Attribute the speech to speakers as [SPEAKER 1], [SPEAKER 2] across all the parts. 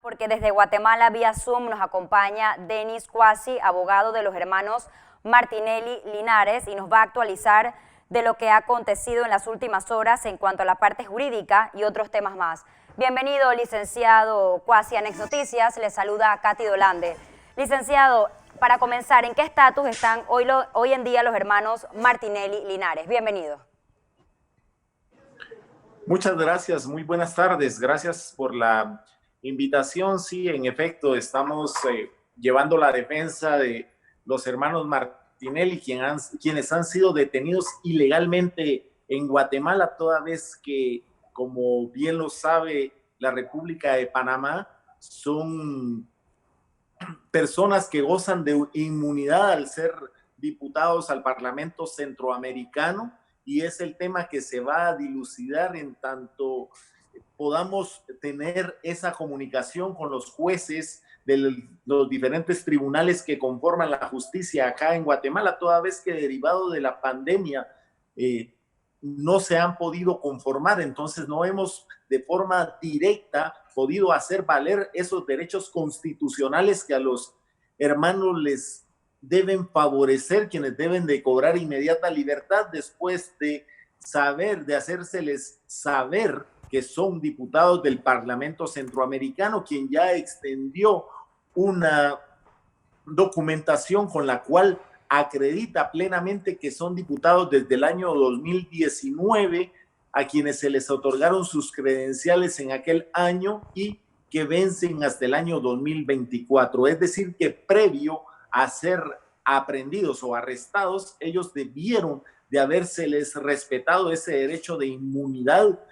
[SPEAKER 1] Porque desde Guatemala vía Zoom nos acompaña Denis Cuasi, abogado de los hermanos Martinelli Linares, y nos va a actualizar de lo que ha acontecido en las últimas horas en cuanto a la parte jurídica y otros temas más. Bienvenido, licenciado Cuasi, a Next Noticias. Le saluda Katy Dolande. Licenciado, para comenzar, ¿en qué estatus están hoy en día los hermanos Martinelli Linares? Bienvenido.
[SPEAKER 2] Muchas gracias, muy buenas tardes. Gracias por la invitación. Sí, en efecto, estamos llevando la defensa de los hermanos Martinelli, quienes han sido detenidos ilegalmente en Guatemala, toda vez que, como bien lo sabe la República de Panamá, son personas que gozan de inmunidad al ser diputados al Parlamento Centroamericano, y es el tema que se va a dilucidar en tanto podamos tener esa comunicación con los jueces de los diferentes tribunales que conforman la justicia acá en Guatemala, toda vez que derivado de la pandemia no se han podido conformar. Entonces no hemos de forma directa podido hacer valer esos derechos constitucionales que a los hermanos les deben favorecer, quienes deben de cobrar inmediata libertad después de hacérseles saber que son diputados del Parlamento Centroamericano, quien ya extendió una documentación con la cual acredita plenamente que son diputados desde el año 2019, a quienes se les otorgaron sus credenciales en aquel año y que vencen hasta el año 2024. Es decir, que previo a ser aprehendidos o arrestados, ellos debieron de habérseles respetado ese derecho de inmunidad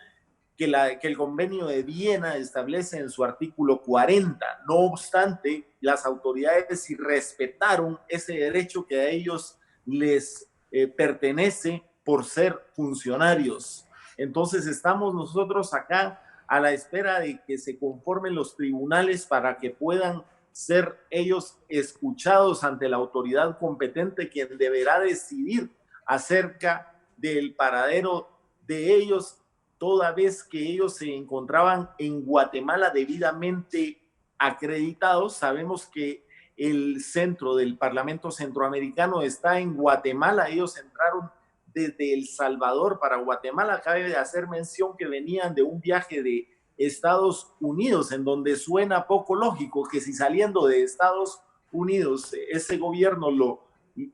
[SPEAKER 2] que el Convenio de Viena establece en su artículo 40. No obstante, las autoridades sí respetaron ese derecho que a ellos les pertenece por ser funcionarios. Entonces estamos nosotros acá a la espera de que se conformen los tribunales para que puedan ser ellos escuchados ante la autoridad competente, quien deberá decidir acerca del paradero de ellos, toda vez que ellos se encontraban en Guatemala debidamente acreditados. Sabemos que el centro del Parlamento Centroamericano está en Guatemala. Ellos entraron desde El Salvador para Guatemala. Cabe de hacer mención que venían de un viaje de Estados Unidos, en donde suena poco lógico que si saliendo de Estados Unidos ese gobierno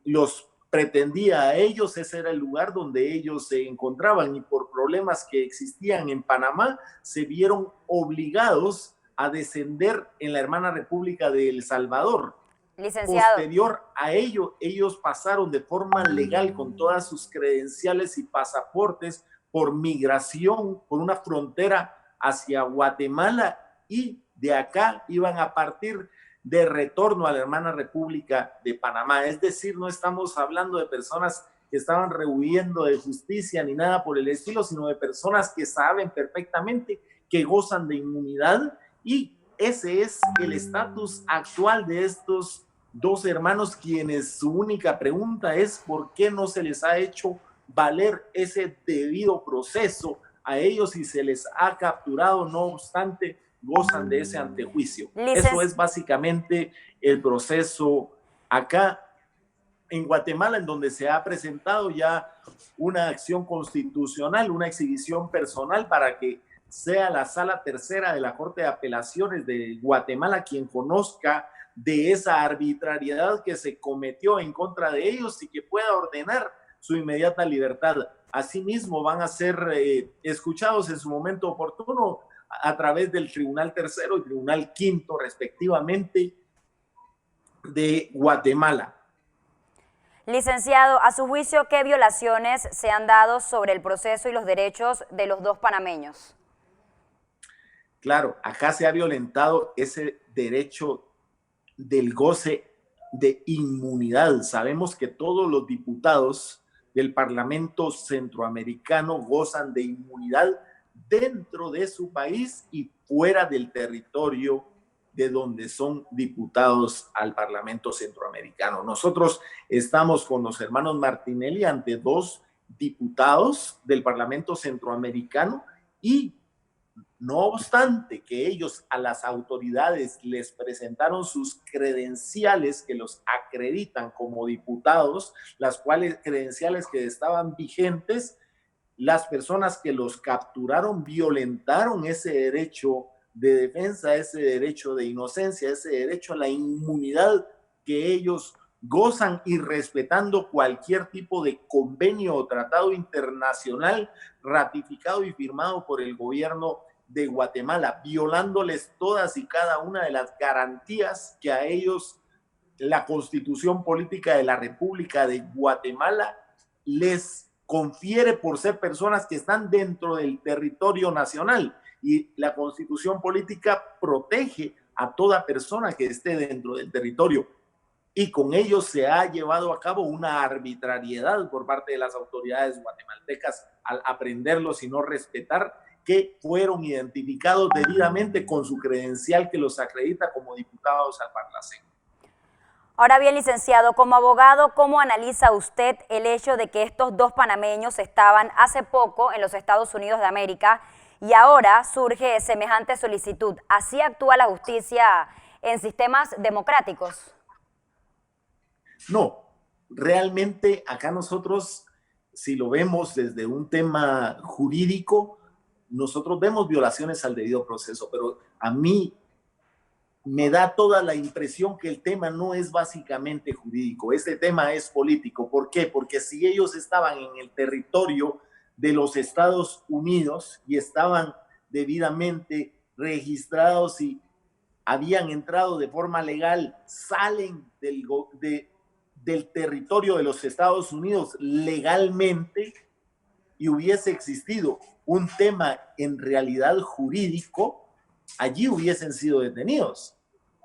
[SPEAKER 2] los pretendía a ellos, ese era el lugar donde ellos se encontraban, y por problemas que existían en Panamá se vieron obligados a descender en la hermana República de El Salvador.
[SPEAKER 1] Licenciado.
[SPEAKER 2] Posterior a ello, ellos pasaron de forma legal con todas sus credenciales y pasaportes por migración, por una frontera hacia Guatemala, y de acá iban a partir de retorno a la hermana República de Panamá. Es decir, no estamos hablando de personas que estaban rehuyendo de justicia ni nada por el estilo, sino de personas que saben perfectamente que gozan de inmunidad, y ese es el estatus actual de estos dos hermanos, quienes su única pregunta es por qué no se les ha hecho valer ese debido proceso a ellos y se les ha capturado. No obstante, gozan de ese antejuicio. Eso es básicamente el proceso acá en Guatemala, en donde se ha presentado ya una acción constitucional, una exhibición personal para que sea la Sala Tercera de la Corte de Apelaciones de Guatemala quien conozca de esa arbitrariedad que se cometió en contra de ellos y que pueda ordenar su inmediata libertad. Asimismo, van a ser escuchados en su momento oportuno a través del Tribunal Tercero y Tribunal Quinto, respectivamente, de Guatemala.
[SPEAKER 1] Licenciado, a su juicio, ¿qué violaciones se han dado sobre el proceso y los derechos de los dos panameños?
[SPEAKER 2] Claro, acá se ha violentado ese derecho del goce de inmunidad. Sabemos que todos los diputados del Parlamento Centroamericano gozan de inmunidad dentro de su país y fuera del territorio de donde son diputados al Parlamento Centroamericano. Nosotros estamos con los hermanos Martinelli ante dos diputados del Parlamento Centroamericano y No obstante que ellos a las autoridades les presentaron sus credenciales que los acreditan como diputados, las cuales credenciales que estaban vigentes, las personas que los capturaron violentaron ese derecho de defensa, ese derecho de inocencia, ese derecho a la inmunidad que ellos gozan, y respetando cualquier tipo de convenio o tratado internacional ratificado y firmado por el gobierno de Guatemala, violándoles todas y cada una de las garantías que a ellos la Constitución Política de la República de Guatemala les confiere por ser personas que están dentro del territorio nacional. Y la Constitución Política protege a toda persona que esté dentro del territorio. Y con ello se ha llevado a cabo una arbitrariedad por parte de las autoridades guatemaltecas al aprenderlos y no respetar, que fueron identificados debidamente con su credencial que los acredita como diputados al Parlacén.
[SPEAKER 1] Ahora bien, licenciado, como abogado, ¿cómo analiza usted el hecho de que estos dos panameños estaban hace poco en los Estados Unidos de América y ahora surge semejante solicitud? ¿Así actúa la justicia en sistemas democráticos?
[SPEAKER 2] No, realmente acá nosotros, si lo vemos desde un tema jurídico, nosotros vemos violaciones al debido proceso, pero a mí me da toda la impresión que el tema no es básicamente jurídico, este tema es político. ¿Por qué? Porque si ellos estaban en el territorio de los Estados Unidos y estaban debidamente registrados y habían entrado de forma legal, salen del territorio de los Estados Unidos legalmente, y hubiese existido un tema en realidad jurídico, allí hubiesen sido detenidos.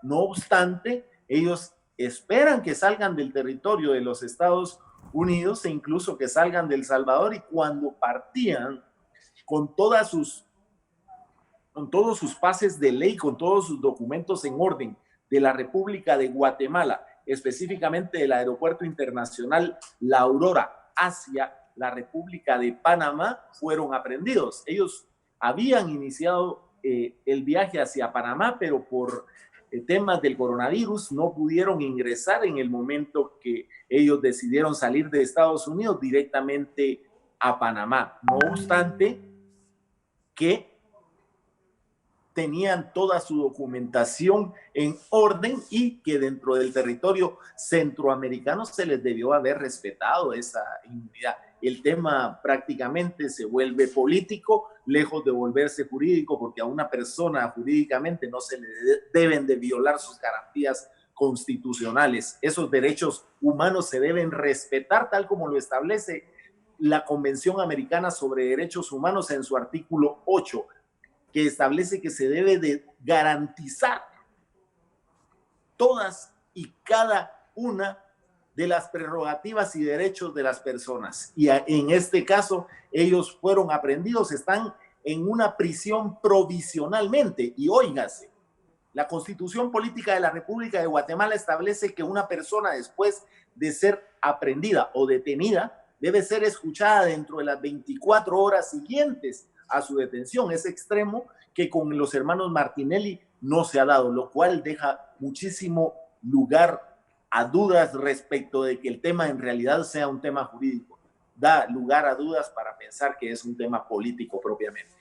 [SPEAKER 2] No obstante, ellos esperan que salgan del territorio de los Estados Unidos e incluso que salgan de El Salvador, y cuando partían con todos sus pases de ley, con todos sus documentos en orden de la República de Guatemala, específicamente del Aeropuerto Internacional La Aurora, hacia la República de Panamá, fueron aprehendidos. Ellos habían iniciado el viaje hacia Panamá, pero por temas del coronavirus no pudieron ingresar en el momento que ellos decidieron salir de Estados Unidos directamente a Panamá. No obstante que tenían toda su documentación en orden y que dentro del territorio centroamericano se les debió haber respetado esa inmunidad. El tema prácticamente se vuelve político, lejos de volverse jurídico, porque a una persona jurídicamente no se le deben de violar sus garantías constitucionales. Esos derechos humanos se deben respetar tal como lo establece la Convención Americana sobre Derechos Humanos en su artículo 8, que establece que se debe de garantizar todas y cada una de las prerrogativas y derechos de las personas. Y en este caso, ellos fueron aprehendidos, están en una prisión provisionalmente. Y óigase, la Constitución Política de la República de Guatemala establece que una persona, después de ser aprehendida o detenida, debe ser escuchada dentro de las 24 horas siguientes a su detención. Es extremo que con los hermanos Martinelli no se ha dado, lo cual deja muchísimo lugar a dudas respecto de que el tema en realidad sea un tema jurídico. Da lugar a dudas para pensar que es un tema político propiamente.